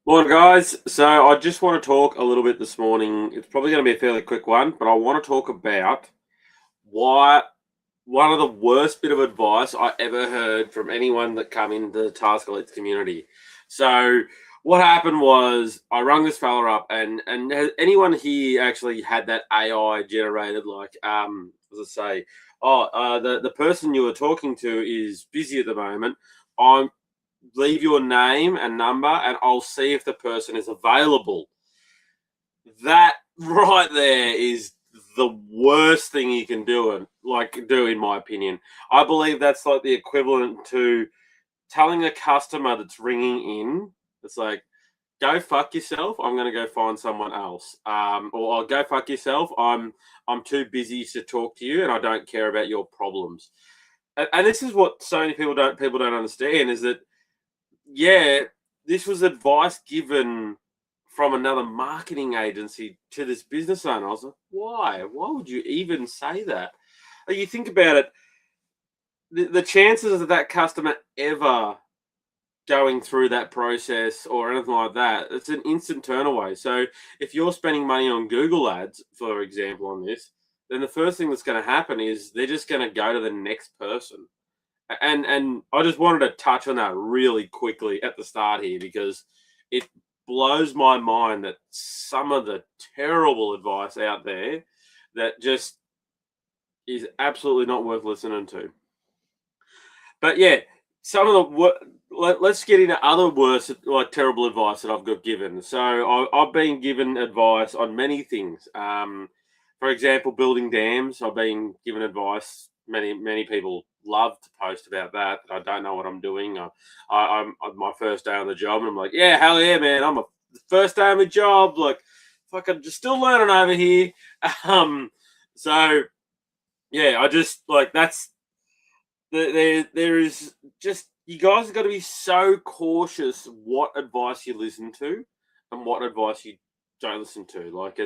Morning, guys. So I just want to talk a little bit this morning. It's probably going to be a fairly quick one, but I want to talk about why one of the worst bit of advice I ever heard from anyone that come into the Task Elites community. So what happened was I rung this fella up, and has anyone here actually had that AI generated as I say, the person you were talking to is busy at the moment. I'm leave your name and number and I'll see if the person is available. That right there is the worst thing you can do in my opinion. I believe that's like the equivalent to telling a customer that's ringing in, it's like, go fuck yourself. I'm gonna go find someone else. Or I'll go fuck yourself. I'm too busy to talk to you and I don't care about your problems. And this is what so many people don't understand is that yeah, this was advice given from another marketing agency to this business owner. I was like, why? Why would you even say that? Like, you think about it, the chances of that customer ever going through that process or anything like that, it's an instant turn away. So if you're spending money on Google ads, for example, on this, then the first thing that's going to happen is they're just going to go to the next person. And I just wanted to touch on that really quickly at the start here because it blows my mind that some of the terrible advice out there that just is absolutely not worth listening to. But yeah, some of let's get into other worse, like terrible advice that I've got given. So I've been given advice on many things. For example, building dams. I've been given advice. Many people love to post about that. I don't know what I'm doing. I'm on my first day on the job, and I'm like, yeah, hell yeah, man! I'm a first day on the job. Like, fucking, just still learning over here. Um, so yeah, I just like that's there is just you guys have got to be so cautious what advice you listen to and what advice you don't listen to. Like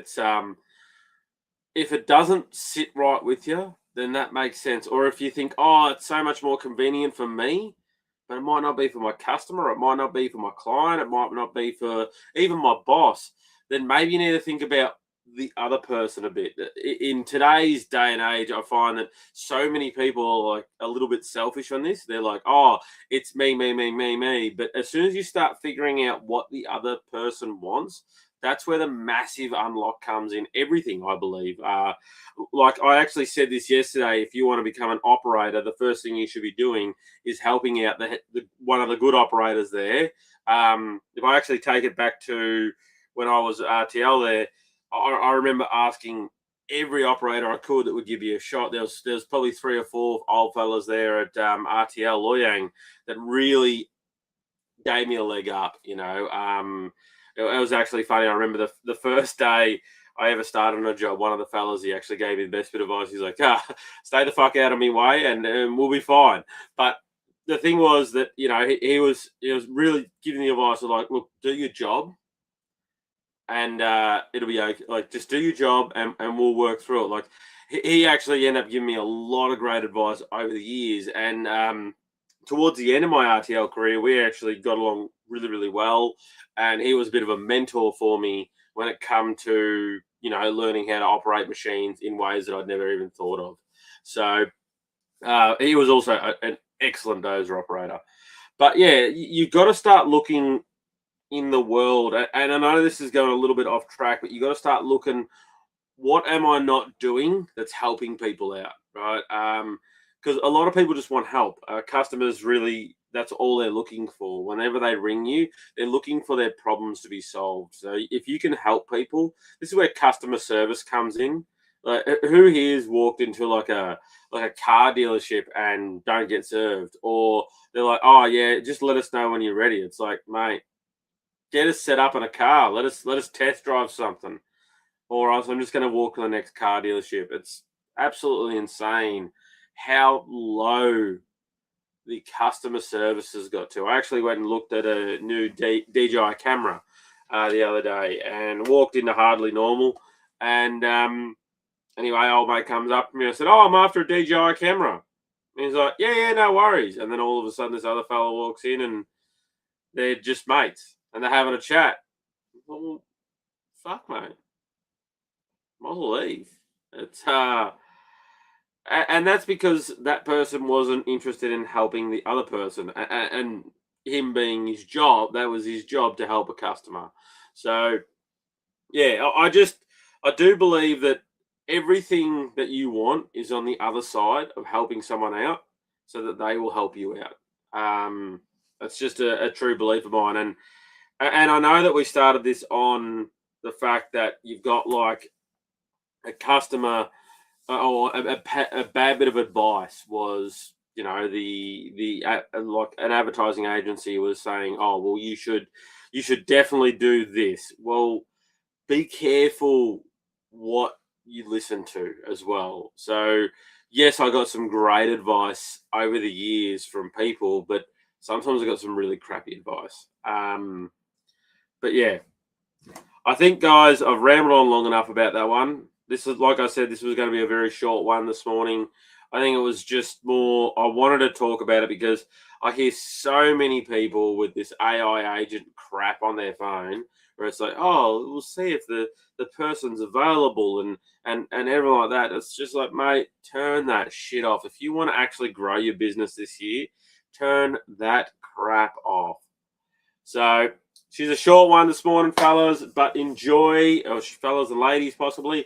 if it doesn't sit right with you, then that makes sense. Or if you think, oh, it's so much more convenient for me, but it might not be for my customer, it might not be for my client, it might not be for even my boss, then maybe you need to think about the other person a bit. In today's day and age, I find that so many people are like a little bit selfish on this. They're like, oh, it's me, me, me, me, me. But as soon as you start figuring out what the other person wants, that's where the massive unlock comes in everything, I believe. Like I actually said this yesterday, if you want to become an operator, the first thing you should be doing is helping out the one of the good operators there. If I actually take it back to when I was RTL there, I remember asking every operator I could that would give you a shot. There was probably three or four old fellas there at RTL Loyang that really gave me a leg up. It was actually funny. I remember the first day I ever started on a job, one of the fellas, he actually gave me the best bit of advice. He's like, stay the fuck out of me way and we'll be fine. But the thing was that, he was really giving the advice of like, look, do your job and it'll be okay. Like, just do your job and we'll work through it. Like, he actually ended up giving me a lot of great advice over the years. And towards the end of my RTL career, we actually got along really, really well. And he was a bit of a mentor for me when it come to, learning how to operate machines in ways that I'd never even thought of. So he was also an excellent dozer operator. But yeah, you've got to start looking in the world. And I know this is going a little bit off track, but you got to start looking, what am I not doing that's helping people out, right? Because a lot of people just want help. Customers really, that's all they're looking for. Whenever they ring you, they're looking for their problems to be solved. So if you can help people, this is where customer service comes in. Like, who here's walked into like a car dealership and don't get served, or they're like, oh yeah, just let us know when you're ready. It's like, mate, get us set up in a car. Let us test drive something, or else I'm just going to walk to the next car dealership. It's absolutely insane how low the customer service has got to. I actually went and looked at a new DJI camera the other day and walked into Hardly Normal. And anyway, old mate comes up to me. I said, "Oh, I'm after a DJI camera." And he's like, "Yeah, yeah, no worries." And then all of a sudden, this other fella walks in and they're just mates. and they're having a chat. Well, fuck, mate. Might as well leave. It's and that's because that person wasn't interested in helping the other person, and him being his job, that was his job to help a customer. So yeah, I do believe that everything that you want is on the other side of helping someone out, so that they will help you out. That's just a true belief of mine, and I know that we started this on the fact that you've got like a customer or a bad bit of advice was, like an advertising agency was saying, oh well, you should definitely do this. Well, be careful what you listen to as well. So yes, I got some great advice over the years from people, but sometimes I got some really crappy advice. But yeah, I think, guys, I've rambled on long enough about that one. This is, like I said, this was going to be a very short one this morning. I think it was just more, I wanted to talk about it because I hear so many people with this AI agent crap on their phone where it's like, oh, we'll see if the person's available and everything like that. It's just like, mate, turn that shit off. If you want to actually grow your business this year, turn that crap off. So she's a short one this morning, fellas, but enjoy, or fellas and ladies possibly.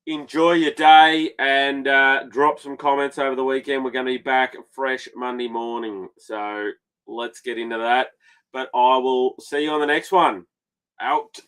Enjoy your day and drop some comments over the weekend. We're going to be back fresh Monday morning. So let's get into that. But I will see you on the next one. Out.